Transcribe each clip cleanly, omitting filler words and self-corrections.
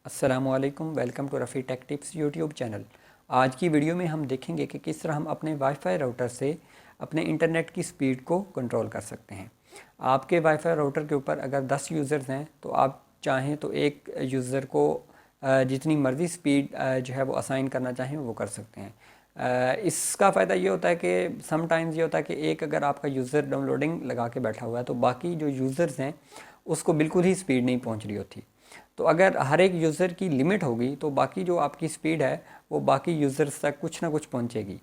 अस्सलामुअलैकुम, welcome to Rafi tech tips YouTube channel. आज की वीडियो में हम देखेंगे कि किस तरह हम अपने वाईफाई राउटर से अपने इंटरनेट की स्पीड को कंट्रोल कर सकते हैं। आपके वाईफाई राउटर के ऊपर अगर 10 यूज़र्स हैं तो आप चाहें तो एक यूज़र को जितनी मर्ज़ी स्पीड जो है वो असाइन करना चाहें वो कर सकते हैं। इसका फ़ायदा ये होता है कि समटाइम्स ये होता है कि एक अगर आपका यूज़र डाउनलोडिंग लगा के बैठा हुआ है तो बाकी जो यूज़र्स हैं उसको बिल्कुल ही स्पीड नहीं पहुंच रही होती। तो अगर हर एक यूज़र की लिमिट होगी तो बाकी जो आपकी स्पीड है वो बाकी यूज़र्स तक कुछ ना कुछ पहुंचेगी।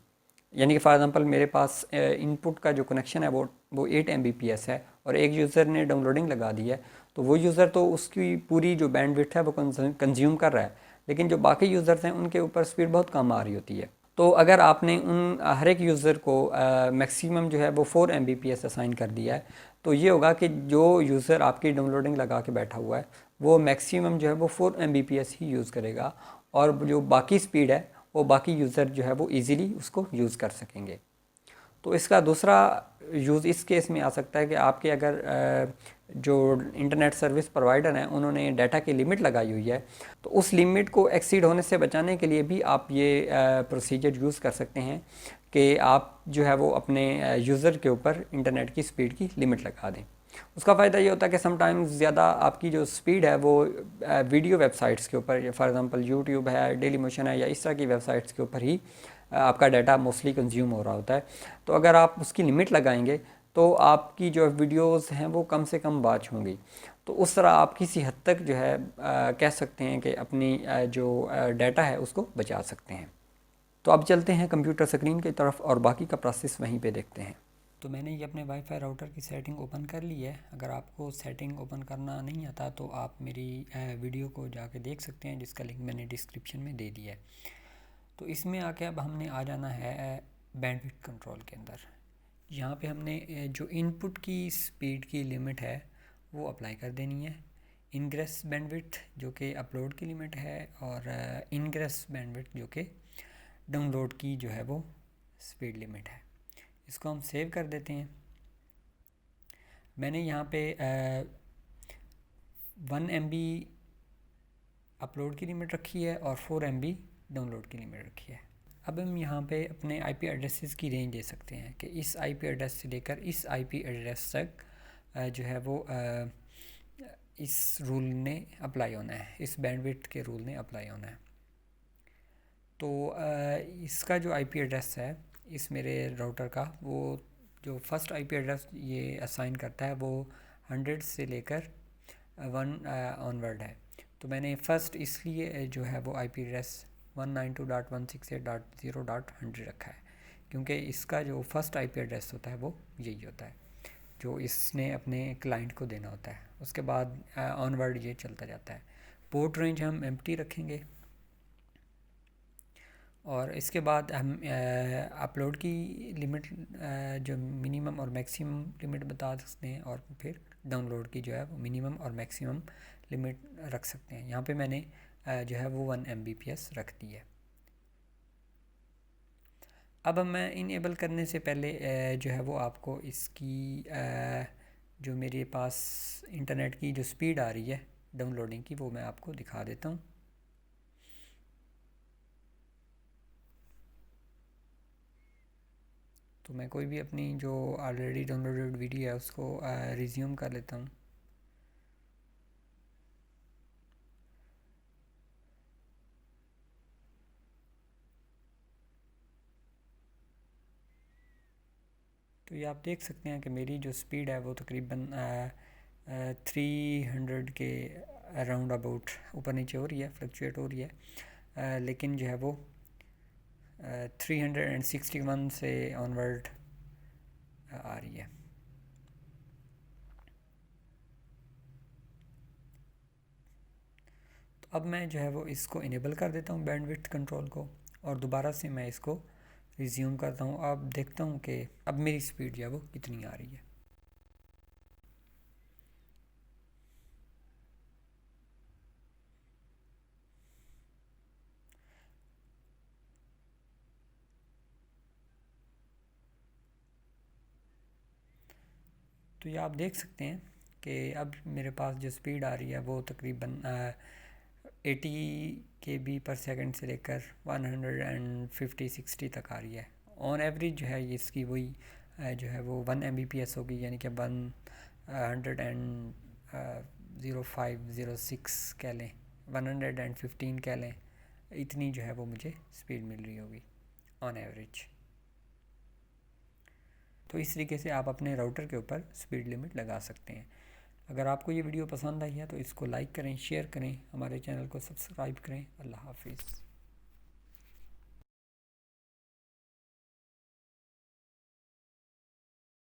यानी कि फॉर एग्ज़ाम्पल मेरे पास इनपुट का जो कनेक्शन है वो 8 एमबीपीएस है और एक यूज़र ने डाउनलोडिंग लगा दी है तो वो यूज़र तो उसकी पूरी जो बैंडविड्थ है वो कंज्यूम कर रहा है, लेकिन जो बाकी यूज़र्स हैं उनके ऊपर स्पीड बहुत कम आ रही होती है। तो अगर आपने उन हर एक यूज़र को मैक्सिमम जो है वो 4 एमबीपीएस असाइन कर दिया है तो ये होगा कि जो यूज़र आपकी डाउनलोडिंग लगा के बैठा हुआ है वो मैक्सिमम जो है वो 4 एमबीपीएस ही यूज़ करेगा और जो बाकी स्पीड है वो बाकी यूज़र जो है वो इजीली उसको यूज़ कर सकेंगे। तो इसका दूसरा यूज़ इस केस में आ सकता है कि आपके अगर जो इंटरनेट सर्विस प्रोवाइडर हैं उन्होंने डाटा की लिमिट लगाई हुई है तो उस लिमिट को एक्सीड होने से बचाने के लिए भी आप ये प्रोसीजर यूज़ कर सकते हैं कि आप जो है वो अपने यूज़र के ऊपर इंटरनेट की स्पीड की लिमिट लगा दें। उसका फ़ायदा ये होता है कि समटाइम्स ज़्यादा आपकी जो स्पीड है वो वीडियो वेबसाइट्स के ऊपर, फॉर एग्ज़ाम्पल यूट्यूब है, डेली मोशन है या इस तरह की वेबसाइट्स के ऊपर ही आपका डाटा मोस्टली कंज्यूम हो रहा होता है। तो अगर आप उसकी लिमिट लगाएंगे तो आपकी जो वीडियोस हैं वो कम से कम वॉच होंगी। तो उस तरह आप किसी हद तक जो है कह सकते हैं कि अपनी जो डाटा है उसको बचा सकते हैं। तो अब चलते हैं कंप्यूटर स्क्रीन की तरफ और बाकी का प्रोसेस वहीं पे देखते हैं। तो मैंने ये अपने वाईफाई राउटर की सेटिंग ओपन कर ली है। अगर आपको सेटिंग ओपन करना नहीं आता तो आप मेरी वीडियो को जाके देख सकते हैं जिसका लिंक मैंने डिस्क्रिप्शन में दे दिया है। तो इसमें आके अब हमने आ जाना है बैंडविड्थ कंट्रोल के अंदर। यहाँ पे हमने जो इनपुट की स्पीड की लिमिट है वो अप्लाई कर देनी है। इनग्रेस बैंडविड्थ जो कि अपलोड की लिमिट है और इनग्रेस बैंडविड्थ जो कि डाउनलोड की जो है वो स्पीड लिमिट है। इसको हम सेव कर देते हैं। मैंने यहाँ पे 1 MB अपलोड की लिमिट रखी है और 4 MB डाउनलोड की लिमिट रखी है। अब हम यहाँ पे अपने आईपी एड्रेसेस की रेंज दे सकते हैं कि इस आईपी एड्रेस से लेकर इस आईपी एड्रेस तक जो है वो इस रूल ने अप्लाई होना है, इस बैंडविड्थ के रूल ने अप्लाई होना है। तो इसका जो आईपी एड्रेस है इस मेरे राउटर का, वो जो फर्स्ट आईपी एड्रेस ये असाइन करता है वो 100 से लेकर 1 ऑनवर्ड है। तो मैंने फ़र्स्ट इसलिए जो है वो आईपी एड्रेस 192.168.0.100 रखा है क्योंकि इसका जो फर्स्ट आईपी एड्रेस होता है वो यही होता है जो इसने अपने क्लाइंट को देना होता है। उसके बाद ऑनवर्ड ये चलता जाता है। पोर्ट रेंज हम एम्प्टी रखेंगे और इसके बाद हम अपलोड की लिमिट जो मिनिमम और मैक्सिमम लिमिट बता सकते हैं और फिर डाउनलोड की जो है वो मिनिमम और मैक्सिमम लिमिट रख सकते हैं। यहाँ पे मैंने जो है वो 1 MBPS रख दी है। अब मैं इनेबल करने से पहले जो है वो आपको इसकी जो मेरे पास इंटरनेट की जो स्पीड आ रही है डाउनलोडिंग की वो मैं आपको दिखा देता हूँ। तो मैं कोई भी अपनी जो ऑलरेडी डाउनलोडेड वीडियो है उसको रिज्यूम कर लेता हूँ। तो ये आप देख सकते हैं कि मेरी जो स्पीड है वो तकरीबन 300 के अराउंड अबाउट ऊपर नीचे हो रही है, फ्लक्चुएट हो रही है, लेकिन जो है वो 361 से ऑनवर्ड आ रही है। तो अब मैं जो है वो इसको इनेबल कर देता हूँ बैंडविड्थ कंट्रोल को और दोबारा से मैं इसको रिज्यूम करता हूँ। अब देखता हूँ कि अब मेरी स्पीड जो है वो कितनी आ रही है। तो ये आप देख सकते हैं कि अब मेरे पास जो स्पीड आ रही है वो तकरीबन 80 KB पर सेकंड से लेकर 150-60 तक आ रही है। ऑन एवरेज जो है इसकी वही जो है वो 1 Mbps होगी, यानी कि 105-06 कह लें, 115 कह लें, इतनी जो है वो मुझे स्पीड मिल रही होगी ऑन एवरेज। तो इस तरीके से आप अपने राउटर के ऊपर स्पीड लिमिट लगा सकते हैं। अगर आपको ये वीडियो पसंद आई है तो इसको लाइक करें, शेयर करें, हमारे चैनल को सब्सक्राइब करें। अल्लाह हाफिज़।